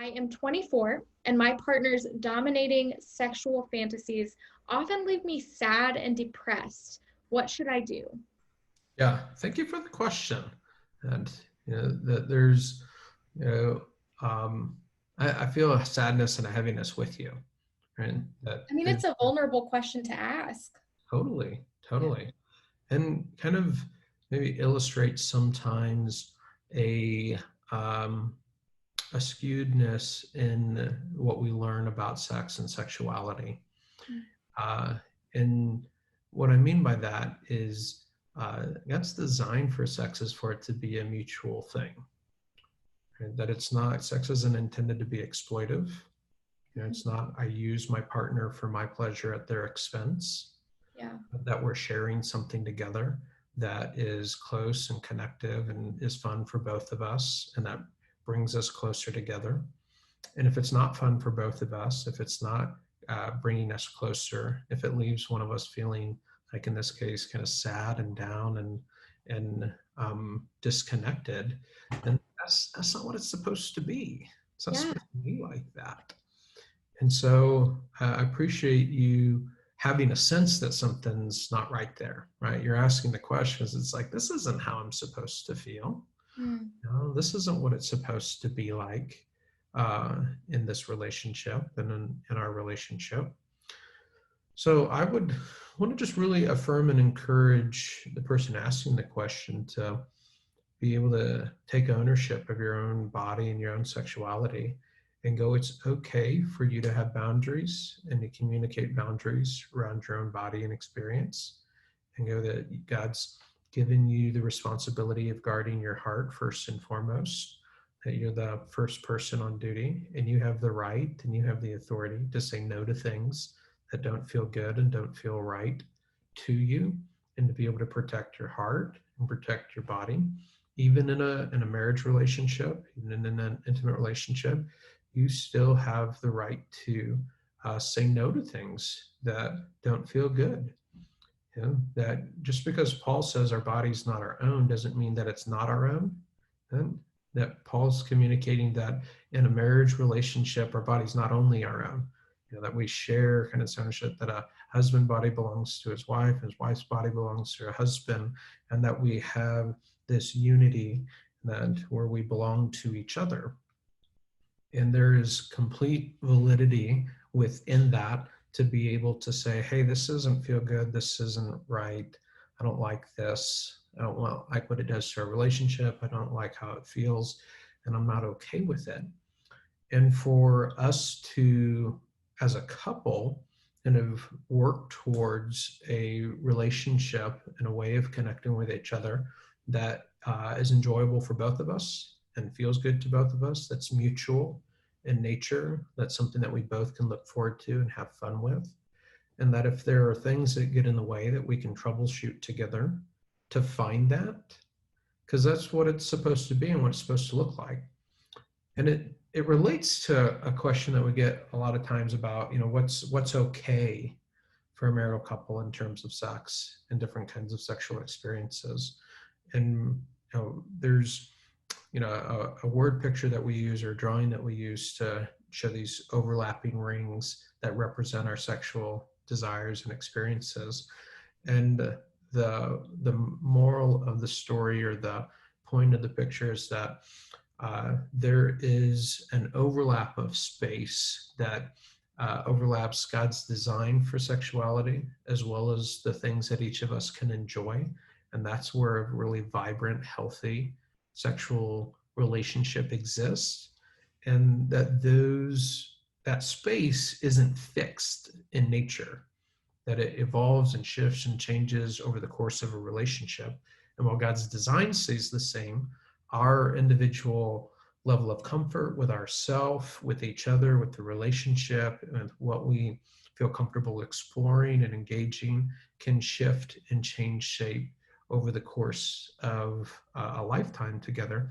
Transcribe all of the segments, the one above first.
I am 24, and my partner's dominating sexual fantasies often leave me sad and depressed. What should I do? Yeah, thank you for the question. And that there's, you know, I feel a sadness and a heaviness with you, right? That I mean, there's it's a vulnerable question to ask. totally, Yeah. totally, and kind of maybe illustrates sometimes a um, a skewedness in what we learn about sex and sexuality. Uh, and what I mean by that is God's design for sex is for it to be a mutual thing. Right? That it's not, sex isn't intended to be exploitive. It's not, I use my partner for my pleasure at their expense, Yeah. but that we're sharing something together that is close and connective and is fun for both of us. And that brings us closer together. And if it's not fun for both of us, if it's not bringing us closer, if it leaves one of us feeling like in this case kind of sad and down and disconnected, then that's not what it's supposed to be. It's not Yeah. supposed to be like that. And so I appreciate you having a sense that something's not right there, right? You're asking the questions. It's like, this isn't how I'm supposed to feel. Mm. No, this isn't what it's supposed to be like in this relationship and in our relationship. So I would want to just really affirm and encourage the person asking the question to be able to take ownership of your own body and your own sexuality and go, it's okay for you to have boundaries and to communicate boundaries around your own body and experience, and go that God's given you the responsibility of guarding your heart first and foremost, that you're the first person on duty and you have the right and you have the authority to say no to things that don't feel good and don't feel right to you, and to be able to protect your heart and protect your body. Even in a marriage relationship, even in an intimate relationship, you still have the right to say no to things that don't feel good. That just because Paul says our body's not our own doesn't mean that it's not our own. And that Paul's communicating that in a marriage relationship, our body's not only our own. That we share kind of ownership, that a husband body belongs to his wife, his wife's body belongs to her husband, and that we have this unity that where we belong to each other. And there is complete validity within that to be able to say, hey, this doesn't feel good, this isn't right, I don't like this, I don't like what it does to our relationship, I don't like how it feels, and I'm not okay with it. And for us to, as a couple, kind of work towards a relationship and a way of connecting with each other that is enjoyable for both of us and feels good to both of us, that's mutual in nature, that's something that we both can look forward to and have fun with. And that if there are things that get in the way, that we can troubleshoot together to find that, because that's what it's supposed to be and what it's supposed to look like. And it relates to a question that we get a lot of times about, what's okay for a marital couple in terms of sex and different kinds of sexual experiences. And there's a word picture that we use, or a drawing that we use to show these overlapping rings that represent our sexual desires and experiences. And the moral of the story, or the point of the picture, is that there is an overlap of space that overlaps God's design for sexuality, as well as the things that each of us can enjoy. And that's where a really vibrant, healthy sexual relationship exists. And that space isn't fixed in nature, that it evolves and shifts and changes over the course of a relationship. And while God's design stays the same, our individual level of comfort with ourself, with each other, with the relationship, and what we feel comfortable exploring and engaging can shift and change shape over the course of a lifetime together.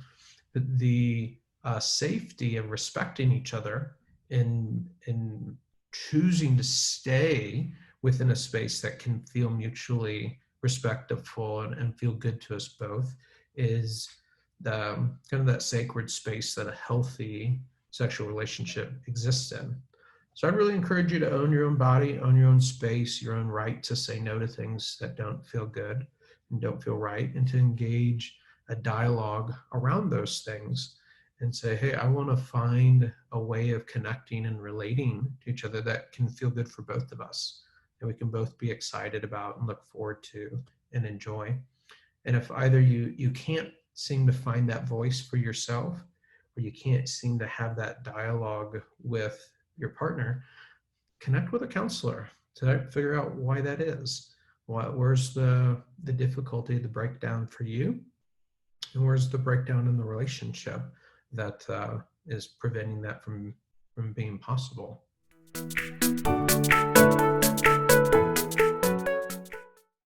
But the safety of respecting each other in choosing to stay within a space that can feel mutually respectful and feel good to us both is the kind of that sacred space that a healthy sexual relationship exists in. So I'd really encourage you to own your own body, own your own space, your own right to say no to things that don't feel good and don't feel right, and to engage a dialogue around those things and say, hey, I want to find a way of connecting and relating to each other that can feel good for both of us, and we can both be excited about and look forward to and enjoy. And if either you can't seem to find that voice for yourself, or you can't seem to have that dialogue with your partner, connect with a counselor to figure out why that is. Where's the difficulty, the breakdown for you, and where's the breakdown in the relationship that is preventing that from being possible.